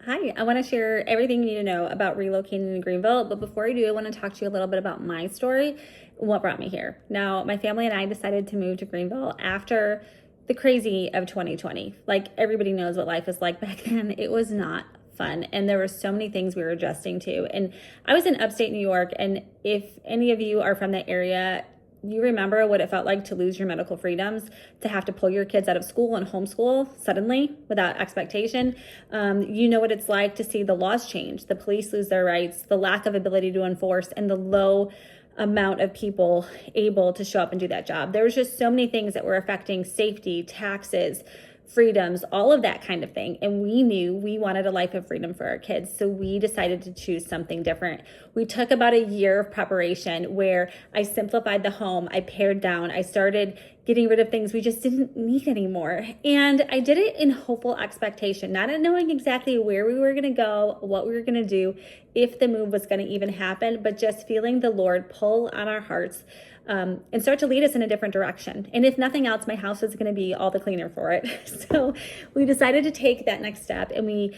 Hi, I want to share everything you need to know about relocating to Greenville. But before I do, I want to talk to you a little bit about my story, what brought me here. Now, my family and I decided to move to Greenville after the crazy of 2020. Like everybody knows what life was like back then. It was not fun. And there were so many things we were adjusting to. And I was in upstate New York. And if any of you are from that area, you remember what it felt like to lose your medical freedoms, to have to pull your kids out of school and homeschool suddenly without expectation. You know what it's like to see the laws change, the police lose their rights, the lack of ability to enforce, and the low amount of people able to show up and do that job. There was just so many things that were affecting safety, taxes, freedoms, all of that kind of thing. And we knew we wanted a life of freedom for our kids. So we decided to choose something different. We took about a year of preparation where I simplified the home. I pared down. I started getting rid of things we just didn't need anymore. And I did it in hopeful expectation, not knowing exactly where we were going to go, what we were going to do, if the move was going to even happen, but just feeling the Lord pull on our hearts and start to lead us in a different direction. And if nothing else, my house was going to be all the cleaner for it. So we decided to take that next step, and we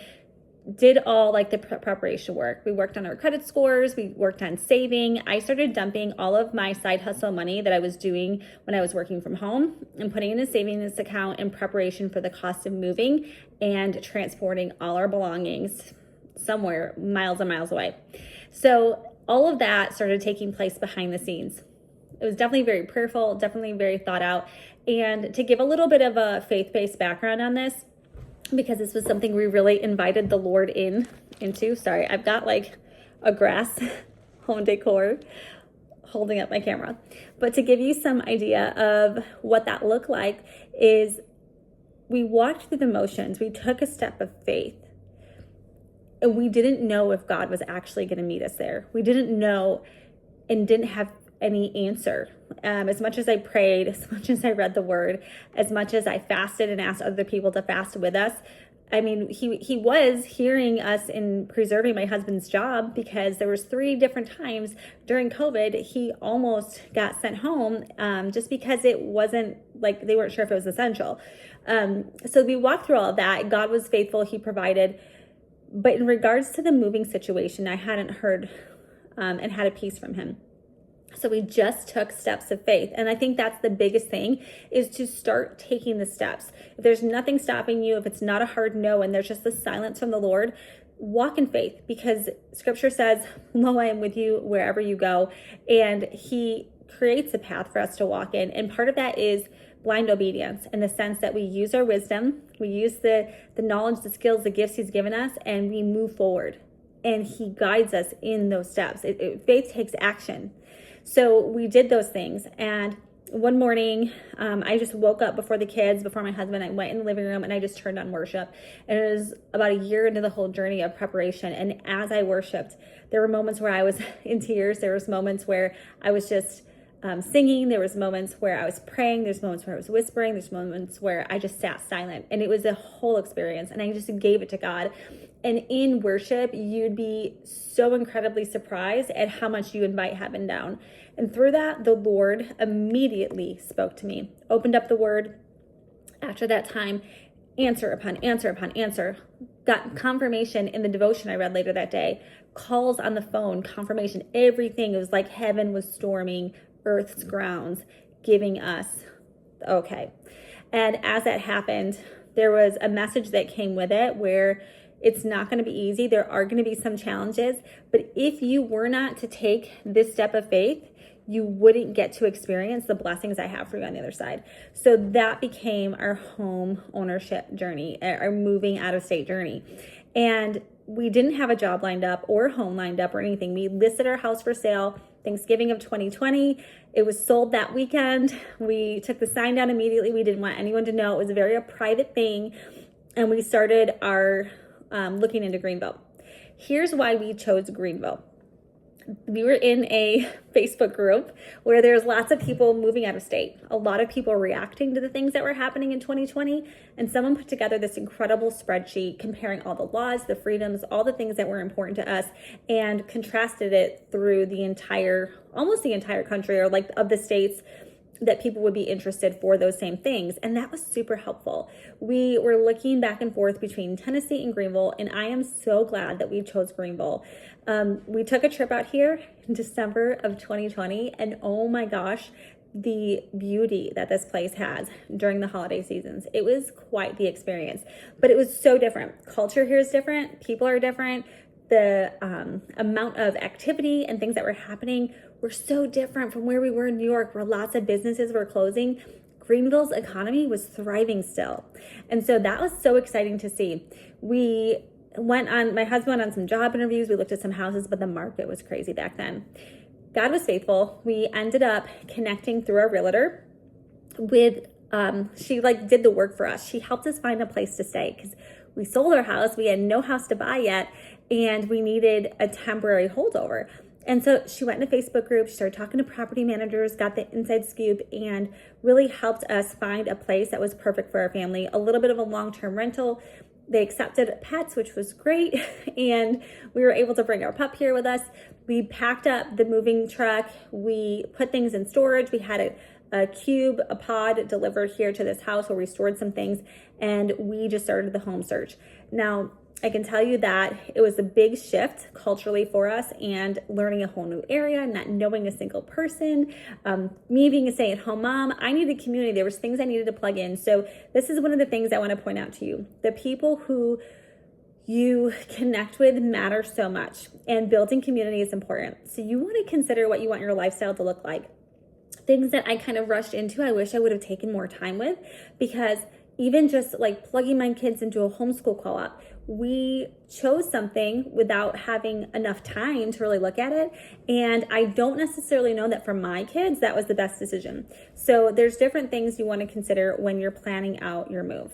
did all like the preparation work. We worked on our credit scores. We worked on saving. I started dumping all of my side hustle money that I was doing when I was working from home and putting in a savings account in preparation for the cost of moving and transporting all our belongings somewhere miles and miles away. So all of that started taking place behind the scenes. It was definitely very prayerful, definitely very thought out. And to give a little bit of a faith-based background on this, because this was something we really invited the Lord into. Sorry, I've got like a grass home decor holding up my camera. But to give you some idea of what that looked like is we walked through the motions. We took a step of faith. And we didn't know if God was actually going to meet us there. We didn't know and didn't have any answer. As much as I prayed, as much as I read the word, as much as I fasted and asked other people to fast with us, I mean, he was hearing us in preserving my husband's job, because there was 3 different times during COVID he almost got sent home just because it wasn't like they weren't sure if it was essential. So we walked through all of that. God was faithful. He provided. But in regards to the moving situation, I hadn't heard and had a peace from him. So we just took steps of faith. And I think that's the biggest thing, is to start taking the steps. If there's nothing stopping you, if it's not a hard no, and there's just the silence from the Lord, walk in faith, because scripture says, lo, I am with you wherever you go. And he creates a path for us to walk in. And part of that is blind obedience, in the sense that we use our wisdom, we use the knowledge, the skills, the gifts he's given us, and we move forward. And he guides us in those steps. Faith takes action. So we did those things. And one morning, I just woke up before the kids, before my husband. I went in the living room and I just turned on worship. And it was about a year into the whole journey of preparation. And as I worshiped, there were moments where I was in tears. There was moments where I was just singing. There was moments where I was praying. There's moments where I was whispering. There's moments where I just sat silent. And it was a whole experience. And I just gave it to God. And in worship, you'd be so incredibly surprised at how much you invite heaven down. And through that, the Lord immediately spoke to me, opened up the word. After that time, answer upon answer upon answer. Got confirmation in the devotion I read later that day. Calls on the phone, confirmation, everything. It was like heaven was storming earth's grounds, giving us okay. And as that happened, there was a message that came with it where it's not going to be easy. There are going to be some challenges, but if you were not to take this step of faith, you wouldn't get to experience the blessings I have for you on the other side. So that became our home ownership journey, our moving out of state journey. And we didn't have a job lined up or home lined up or anything. We listed our house for sale Thanksgiving of 2020. It was sold that weekend. We took the sign down immediately. We didn't want anyone to know. It was a very private thing. And we started our looking into Greenville. Here's why we chose Greenville. We were in a Facebook group where there's lots of people moving out of state, a lot of people reacting to the things that were happening in 2020. And someone put together this incredible spreadsheet comparing all the laws, the freedoms, all the things that were important to us, and contrasted it through almost the entire country, or like of the states that people would be interested for those same things. And that was super helpful. We were looking back and forth between Tennessee and Greenville, and I am so glad that we chose Greenville. We took a trip out here in December of 2020, and oh my gosh, the beauty that this place has during the holiday seasons. It was quite the experience, but it was so different. Culture here is different. People are different. The amount of activity and things that were happening were so different from where we were in New York, where lots of businesses were closing. Greenville's economy was thriving still. And so that was so exciting to see. My husband went on some job interviews. We looked at some houses, but the market was crazy back then. God was faithful. We ended up connecting through our realtor with, she did the work for us. She helped us find a place to stay because we sold our house. We had no house to buy yet, and we needed a temporary holdover. And so she went in a Facebook group, she started talking to property managers, got the inside scoop, and really helped us find a place that was perfect for our family. A little bit of a long-term rental. They accepted pets, which was great, and we were able to bring our pup here with us. We packed up the moving truck. We put things in storage. We had a pod delivered here to this house where we stored some things, and we just started the home search. Now, I can tell you that it was a big shift culturally for us, and learning a whole new area, not knowing a single person, me being a stay-at-home mom. I needed community. There was things I needed to plug in. So this is one of the things I want to point out to you. The people who you connect with matter so much, and building community is important. So you want to consider what you want your lifestyle to look like. Things that I kind of rushed into, I wish I would have taken more time with, because even just like plugging my kids into a homeschool co-op, we chose something without having enough time to really look at it. And I don't necessarily know that for my kids, that was the best decision. So there's different things you want to consider when you're planning out your move.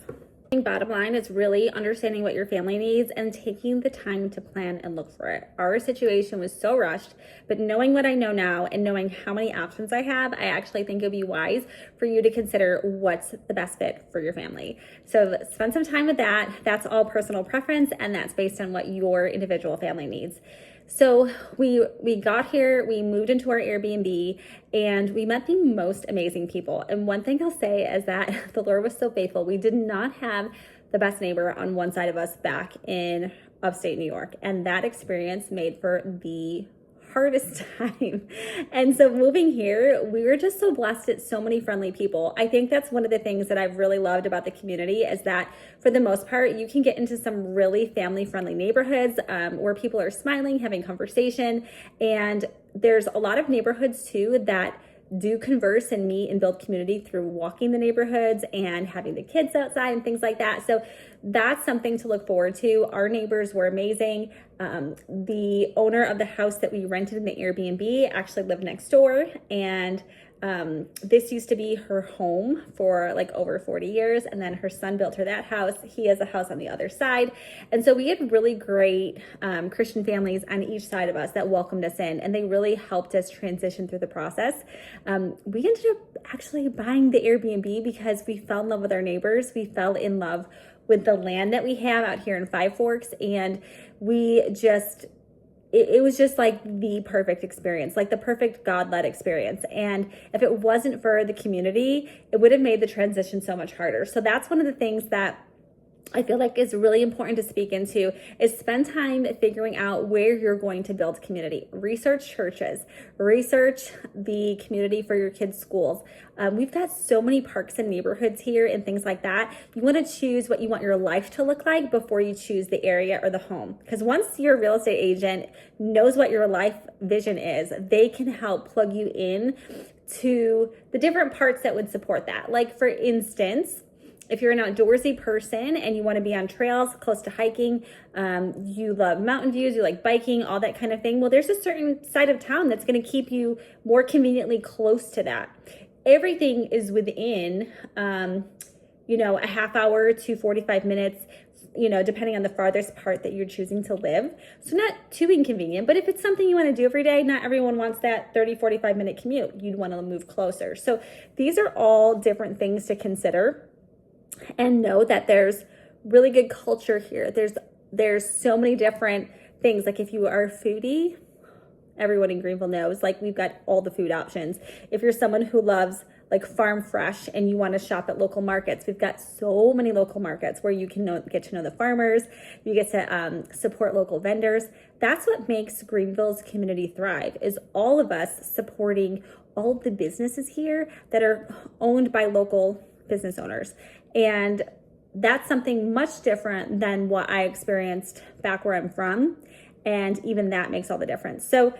Bottom line is really understanding what your family needs and taking the time to plan and look for it. Our situation was so rushed, but knowing what I know now and knowing how many options I have, I actually think it would be wise for you to consider what's the best fit for your family. So spend some time with that. That's all personal preference, and that's based on what your individual family needs. So we got here, we moved into our Airbnb, and we met the most amazing people. And one thing I'll say is that the Lord was so faithful. We did not have the best neighbor on one side of us back in upstate New York. And that experience made for the hardest time. And so moving here, we were just so blessed at so many friendly people. I think that's one of the things that I've really loved about the community, is that for the most part, you can get into some really family-friendly neighborhoods where people are smiling, having conversation. And there's a lot of neighborhoods too that do converse and meet and build community through walking the neighborhoods and having the kids outside and things like that. So that's something to look forward to. Our neighbors were amazing. The owner of the house that we rented in the Airbnb actually lived next door, and this used to be her home for like over 40 years, and then her son built her that house. He has a house on the other side. And so we had really great Christian families on each side of us that welcomed us in, and they really helped us transition through the process. We ended up actually buying the Airbnb because we fell in love with our neighbors. We fell in love with the land that we have out here in Five Forks, and it was just like the perfect experience, like the perfect God-led experience. And if it wasn't for the community, it would have made the transition so much harder. So that's one of the things that I feel like is really important to speak into, is spend time figuring out where you're going to build community. Research churches, research the community for your kids' schools. We've got so many parks and neighborhoods here and things like that. You want to choose what you want your life to look like before you choose the area or the home. Because once your real estate agent knows what your life vision is, they can help plug you in to the different parts that would support that. Like for instance, if you're an outdoorsy person and you want to be on trails close to hiking, you love mountain views, you like biking, all that kind of thing, well, there's a certain side of town that's going to keep you more conveniently close to that. Everything is within, a half hour to 45 minutes, depending on the farthest part that you're choosing to live. So not too inconvenient, but if it's something you want to do every day, not everyone wants that 30, 45 minute commute. You'd want to move closer. So these are all different things to consider. And know that there's really good culture here. There's so many different things. Like if you are a foodie, everyone in Greenville knows, like we've got all the food options. If you're someone who loves like farm fresh and you want to shop at local markets, we've got so many local markets where you can get to know the farmers, you get to support local vendors. That's what makes Greenville's community thrive, is all of us supporting all of the businesses here that are owned by local business owners. And that's something much different than what I experienced back where I'm from. And even that makes all the difference. So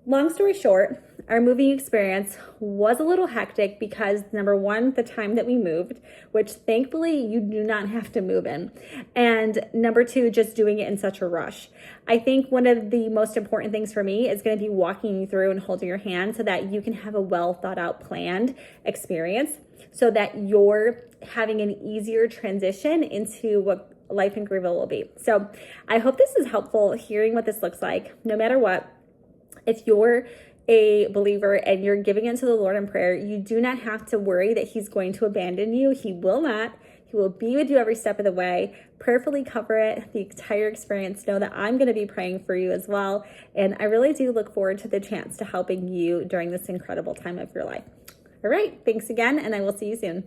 long story short, our moving experience was a little hectic because, number one, the time that we moved, which thankfully you do not have to move in. And number two, just doing it in such a rush. I think one of the most important things for me is going to be walking you through and holding your hand so that you can have a well thought out, planned experience so that you're having an easier transition into what life in Greenville will be. So I hope this is helpful, hearing what this looks like. No matter what, if you're a believer and you're giving into the Lord in prayer, you do not have to worry that he's going to abandon you. He will not. He will be with you every step of the way. Prayerfully cover it, the entire experience. Know that I'm going to be praying for you as well. And I really do look forward to the chance to helping you during this incredible time of your life. All right. Thanks again, and I will see you soon.